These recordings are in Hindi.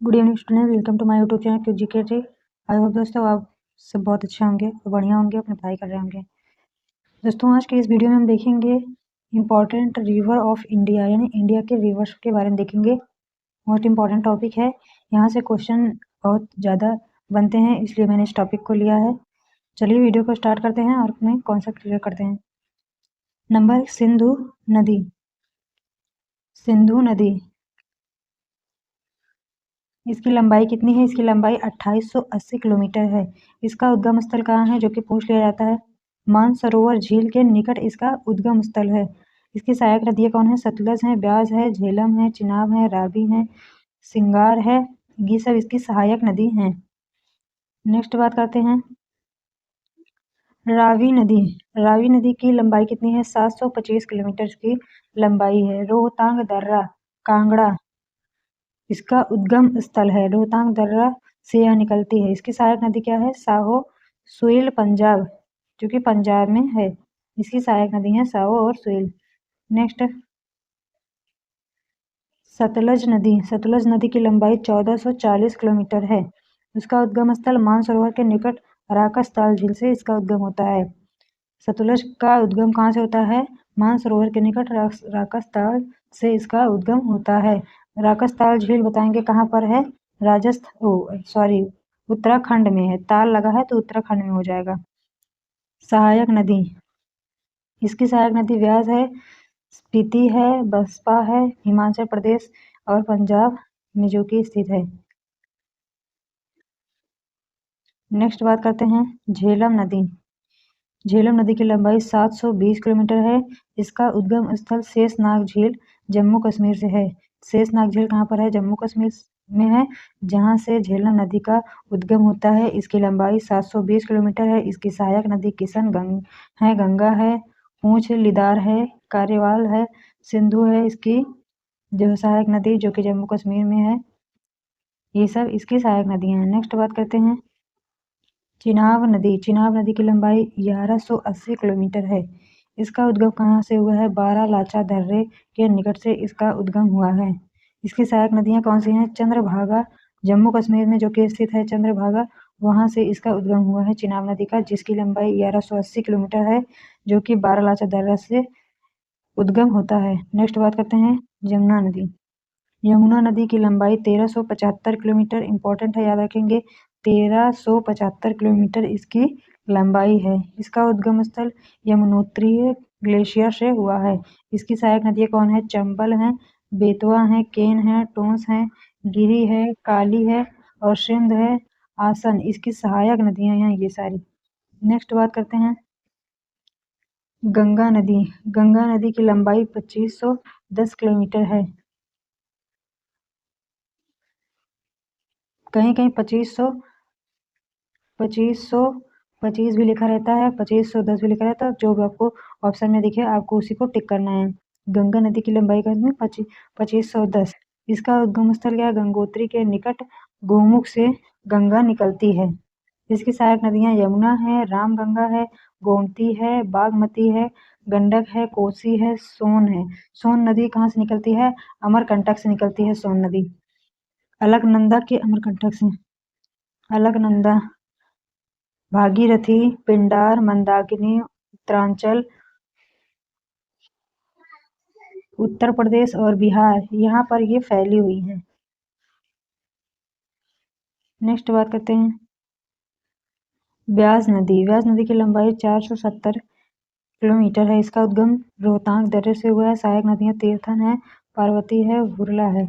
Good evening student, welcome to my YouTube channel QGK। I hope दोस्तों आप सब बहुत अच्छे होंगे और बढ़िया होंगे, अपनी पढ़ाई कर रहे होंगे। दोस्तों आज के इस वीडियो में हम देखेंगे इम्पॉर्टेंट रिवर ऑफ इंडिया, यानी इंडिया के रिवर्स के बारे में देखेंगे। मोस्ट इम्पॉर्टेंट टॉपिक है, यहाँ से क्वेश्चन बहुत ज़्यादा बनते हैं, इसलिए मैंने इस टॉपिक को लिया है। चलिए वीडियो को स्टार्ट करते हैं और अपने कॉन्सेप्ट क्लियर करते हैं। नंबर, सिंधु नदी। सिंधु नदी, इसकी लंबाई कितनी है? इसकी लंबाई 2880 किलोमीटर है। इसका उद्गम स्थल कहाँ है, जो कि पूछ लिया जाता है। मानसरोवर झील के निकट इसका उद्गम स्थल है। इसकी सहायक नदियाँ कौन है? सतलज है, ब्यास है, झेलम है, चिनाब है, रावी है, सिंगार है। ये सब इसकी सहायक नदी हैं। नेक्स्ट बात करते हैं रावी नदी। रावी नदी की लंबाई कितनी है? 725 किलोमीटर की लंबाई है। रोहतांग दर्रा, कांगड़ा, इसका उद्गम स्थल है। रोहतांग दर्रा से यह निकलती है। इसकी सहायक नदी क्या है? साहो, सुइल, पंजाब, जो कि पंजाब में है। इसकी सहायक नदी है साहो और सुइल। नेक्स्ट, सतलज नदी। सतलज नदी की लंबाई 1440 किलोमीटर है। उसका उद्गम स्थल मानसरोवर के निकट राकसताल झील से इसका उद्गम होता है। सतलज का उद्गम कहाँ से होता है? मानसरोवर के निकट राकसताल से इसका उद्गम होता है। राकसताल झील बताएंगे कहाँ पर है? उत्तराखंड में है। ताल लगा है तो उत्तराखंड में हो जाएगा। सहायक नदी, इसकी सहायक नदी व्यास है, स्पीति है, बसपा है, हिमाचल प्रदेश और पंजाब में जो कि स्थित है। नेक्स्ट बात करते हैं झेलम नदी। झेलम नदी की लंबाई 720 किलोमीटर है। इसका उद्गम स्थल शेषनाग झील जम्मू कश्मीर से है। शेषनाग झील कहाँ पर है? जम्मू कश्मीर में है, जहाँ से झेलम नदी का उद्गम होता है। इसकी लंबाई 720 किलोमीटर है। इसकी सहायक नदी किशन है, गंगा है, पूंछ लिदार है, कार्यवाल है, सिंधु है। इसकी जो सहायक नदी जो कि जम्मू कश्मीर में है। ये सब इसकी सहायक नदियाँ हैं। नेक्स्ट बात करते हैं चिनाब नदी। चिनाब नदी की लंबाई 1180 किलोमीटर है। इसका उद्गम कहाँ से हुआ है? बारालाचा दर्रे के निकट से इसका उद्गम हुआ है। इसकी सहायक नदियाँ कौन सी हैं? चंद्रभागा, जम्मू कश्मीर में जो कि स्थित है चंद्रभागा, वहाँ से इसका उद्गम हुआ है चिनाब नदी का, जिसकी लंबाई 1180 किलोमीटर है, जो कि बारालाचा दर्रा से उद्गम होता है। नेक्स्ट बात करते हैं यमुना नदी। यमुना नदी की लंबाई 1375 किलोमीटर, इंपॉर्टेंट है, याद रखेंगे। 1375 किलोमीटर इसकी लंबाई है। इसका उद्गम स्थल यमुनोत्री ग्लेशियर से हुआ है। इसकी सहायक नदियाँ कौन है? चंबल है, बेतवा है, केन है, टोंस है, गिरी है, काली है और सिंध है, आसन। इसकी सहायक नदियाँ हैं ये सारी। नेक्स्ट बात करते हैं गंगा नदी। गंगा नदी की लंबाई 2510 किलोमीटर है। कहीं कहीं 2520 भी लिखा रहता है, 2510 भी लिखा रहता है। जो भी आपको ऑप्शन में दिखे आपको उसी को टिक करना है। गंगा नदी की लंबाई कितनी? 2510। इसका उद्गम स्थल क्या है? गंगोत्री के निकट गोमुख से गंगा निकलती है। इसकी सहायक नदियाँ यमुना है, रामगंगा है, गोमती है, बागमती है, गंडक है, कोसी है, सोन है। सोन नदी कहाँ से निकलती है? अमरकंटक से निकलती है सोन नदी। अलकनंदा के अमरकंटक से। अलकनंदा, भागीरथी, पिंडार, मंदाकिनी, उत्तरांचल, उत्तर प्रदेश और बिहार, यहाँ पर ये फैली हुई हैं। नेक्स्ट बात करते हैं ब्यास नदी। ब्यास नदी की लंबाई 470 किलोमीटर है। इसका उद्गम रोहतांग दर्रे से हुआ है। सहायक नदियाँ तीर्थन है, पार्वती है, हुरला है।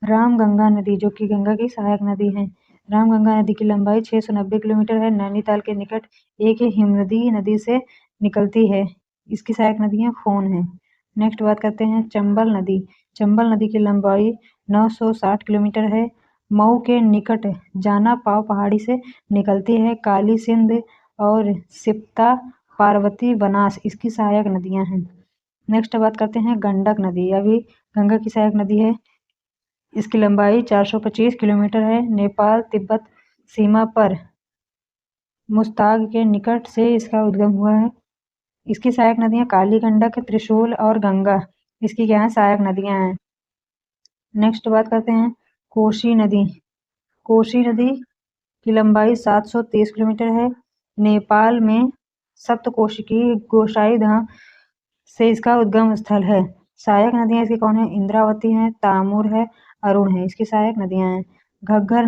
रामगंगा नदी, जो कि गंगा की सहायक नदी है। रामगंगा नदी की लंबाई 690 किलोमीटर है। नैनीताल के निकट एक हिमनदी नदी से निकलती है। इसकी सहायक नदियाँ फोन है। नेक्स्ट बात करते हैं चंबल नदी। चंबल नदी की लंबाई 960 किलोमीटर है। मऊ के निकट जाना पाव पहाड़ी से निकलती है। काली, सिंध और सिप्ता, पार्वती, बनास इसकी सहायक नदियाँ हैं। नेक्स्ट बात करते हैं गंडक नदी। यह भी गंगा की सहायक नदी है। इसकी लंबाई 425 किलोमीटर है। नेपाल तिब्बत सीमा पर मुस्ताग के निकट से इसका उद्गम हुआ है। इसकी सहायक नदियाँ काली, गंडक, त्रिशूल और गंगा इसकी क्या है? सहायक नदियाँ हैं। नेक्स्ट बात करते हैं कोसी नदी कोसी नदी की लंबाई 730 किलोमीटर है। नेपाल में सप्तकोशिकी गोसाई धाम से इसका उद्गम स्थल है। सहायक नदियां इसकी कौन है? इंद्रावती है, तामुर है, अरुण है, इसकी सहायक नदियां हैं। घग्गर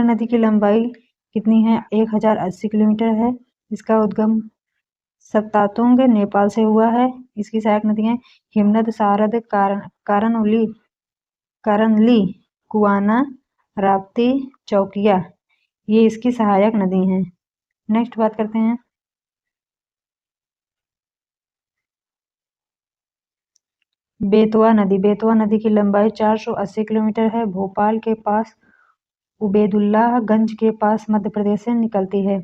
नदी की लंबाई कितनी है? 1080 किलोमीटर है। इसका उद्गम सतातुंग नेपाल से हुआ है। इसकी सहायक नदियां हिमनद, सारद, कारणली, कुआना, राप्ती, चौकिया, ये इसकी सहायक नदी हैं। नेक्स्ट बात करते हैं बेतवा नदी की लंबाई 480 किलोमीटर है। भोपाल के पास उबेदुल्लाहगंज के पास मध्य प्रदेश से निकलती है।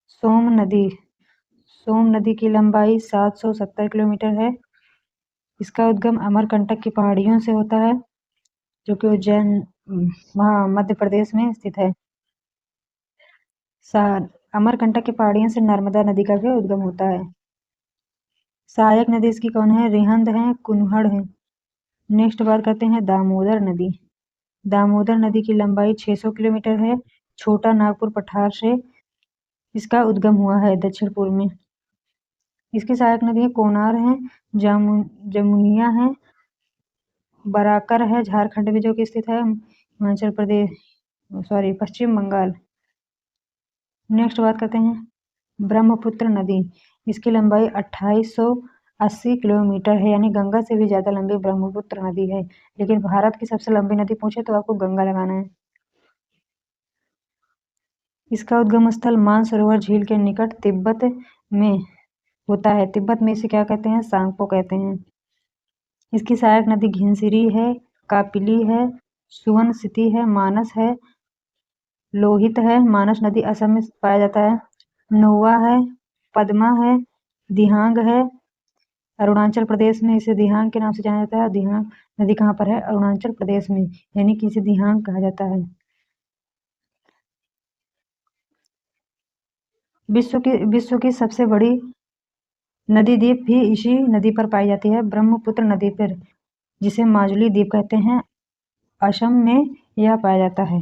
सोम नदी की लंबाई 770 किलोमीटर है। इसका उद्गम अमरकंटक की पहाड़ियों से होता है, जो कि उज्जैन वहाँ मध्य प्रदेश में स्थित है। अमरकंटक की पहाड़ियों से नर्मदा नदी का भी उद्गम होता है। सहायक नदी इसकी कौन है? रिहंद है, कुनहड़ है। नेक्स्ट बात करते हैं दामोदर नदी की लंबाई 600 किलोमीटर है। छोटा नागपुर पठार से इसका उद्गम हुआ है दक्षिण पूर्व में। इसकी सहायक नदियां कोनार है, जमुनिया है, बराकर है झारखंड में जो कि स्थित है, पश्चिम बंगाल। नेक्स्ट बात करते हैं ब्रह्मपुत्र नदी। इसकी लंबाई 2880 किलोमीटर है, यानी गंगा से भी ज्यादा लंबी ब्रह्मपुत्र नदी है। लेकिन भारत की सबसे लंबी नदी पूछे तो आपको गंगा लगाना है। इसका उद्गम स्थल मानसरोवर झील के निकट तिब्बत में होता है। तिब्बत में इसे क्या कहते हैं? सांगपो कहते हैं। इसकी सहायक नदी घिंसरी है, कापिली है, सुवनसिति है, मानस है, लोहित है। मानस नदी असम में पाया जाता है। नोवा है, पद्मा है, दिहांग है। अरुणाचल प्रदेश में इसे दिहांग के नाम से जाना जाता है। दिहांग नदी कहाँ पर है? अरुणाचल प्रदेश में, यानी कि इसे दिहांग कहा जाता है। विश्व की सबसे बड़ी नदी द्वीप भी इसी नदी पर पाई जाती है, ब्रह्मपुत्र नदी पर, जिसे माजुली द्वीप कहते हैं। असम में यह पाया जाता है।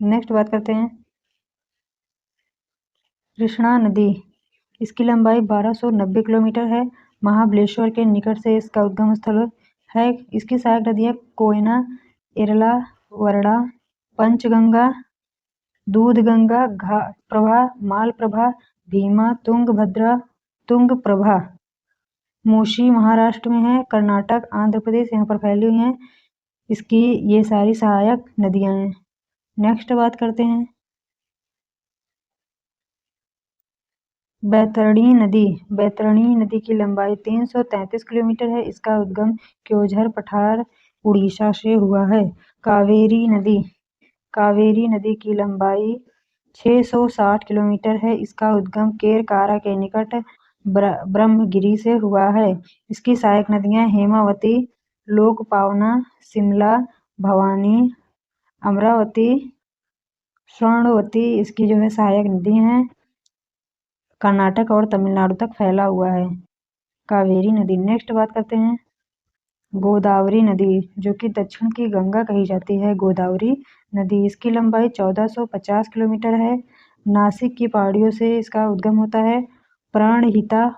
नेक्स्ट बात करते हैं कृष्णा नदी। इसकी लंबाई 1290 किलोमीटर है। महाबलेश्वर के निकट से इसका उद्गम स्थल है। इसकी सहायक नदियां कोयना, इरला, वरडा, पंचगंगा, दूधगंगा, घाटप्रभा, मालप्रभा, भीमा, तुंगप्रभा। मूशी महाराष्ट्र में है, कर्नाटक, आंध्र प्रदेश यहाँ पर फैली हुई हैं। इसकी ये सारी सहायक नदियां हैं। नेक्स्ट बात करते हैं बैतरणी नदी की लंबाई 333 किलोमीटर है। इसका उद्गम क्योंझर पठार उड़ीसा से हुआ है। कावेरी नदी की लंबाई 660 किलोमीटर है। इसका उद्गम केरकारा के निकट ब्रह्मगिरी से हुआ है। इसकी सहायक नदियां हेमावती, लोकपावना, शिमला, भवानी, अमरावती, स्वर्णवती इसकी जो है सहायक नदी हैं। कर्नाटक और तमिलनाडु तक फैला हुआ है कावेरी नदी। नेक्स्ट बात करते हैं गोदावरी नदी, जो कि दक्षिण की गंगा कही जाती है। गोदावरी नदी, इसकी लंबाई 1450 किलोमीटर है। नासिक की पहाड़ियों से इसका उद्गम होता है। प्राणहिता,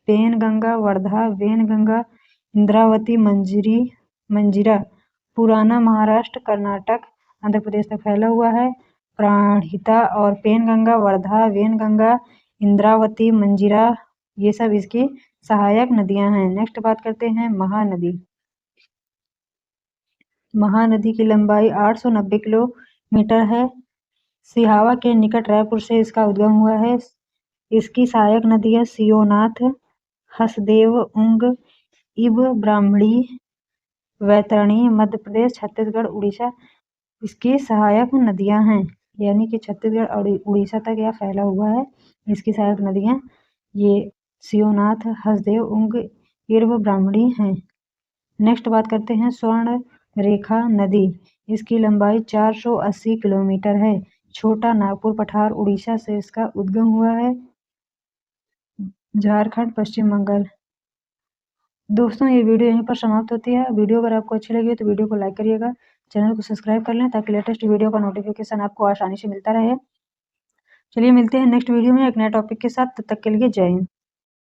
पेनगंगा, वर्धा, वेनगंगा, इंद्रावती, मंजीरा पुराना महाराष्ट्र, कर्नाटक, आंध्र प्रदेश तक फैला हुआ है। प्राणहिता और पेनगंगा, वर्धा, वेनगंगा, इंद्रावती, मंजीरा, ये सब इसकी सहायक नदियां हैं। नेक्स्ट बात करते हैं महानदी की लंबाई 890 किलोमीटर है। सिहावा के निकट रायपुर से इसका उद्गम हुआ है। इसकी सहायक नदियां सियोनाथ, हसदेव, उंग, इब, ब्राह्मणी, वैतरणी, मध्य प्रदेश, छत्तीसगढ़, उड़ीसा इसकी सहायक नदियां हैं, यानी कि छत्तीसगढ़ और उड़ीसा तक यह फैला हुआ है। इसकी सहायक नदियां ये सियोनाथ, हसदेव, उंग, इर्व, ब्राह्मणी हैं। नेक्स्ट बात करते हैं स्वर्ण रेखा नदी। इसकी लंबाई 480 किलोमीटर है। छोटा नागपुर पठार उड़ीसा से इसका उद्गम हुआ है। झारखंड, पश्चिम बंगाल। दोस्तों ये वीडियो यहीं पर समाप्त होती है। वीडियो अगर आपको अच्छी लगी हो तो वीडियो को लाइक करिएगा, चैनल को सब्सक्राइब कर लें ताकि लेटेस्ट वीडियो का नोटिफिकेशन आपको आसानी से मिलता रहे। चलिए मिलते हैं नेक्स्ट वीडियो में एक नए टॉपिक के साथ, तब तक के लिए जय हिंद।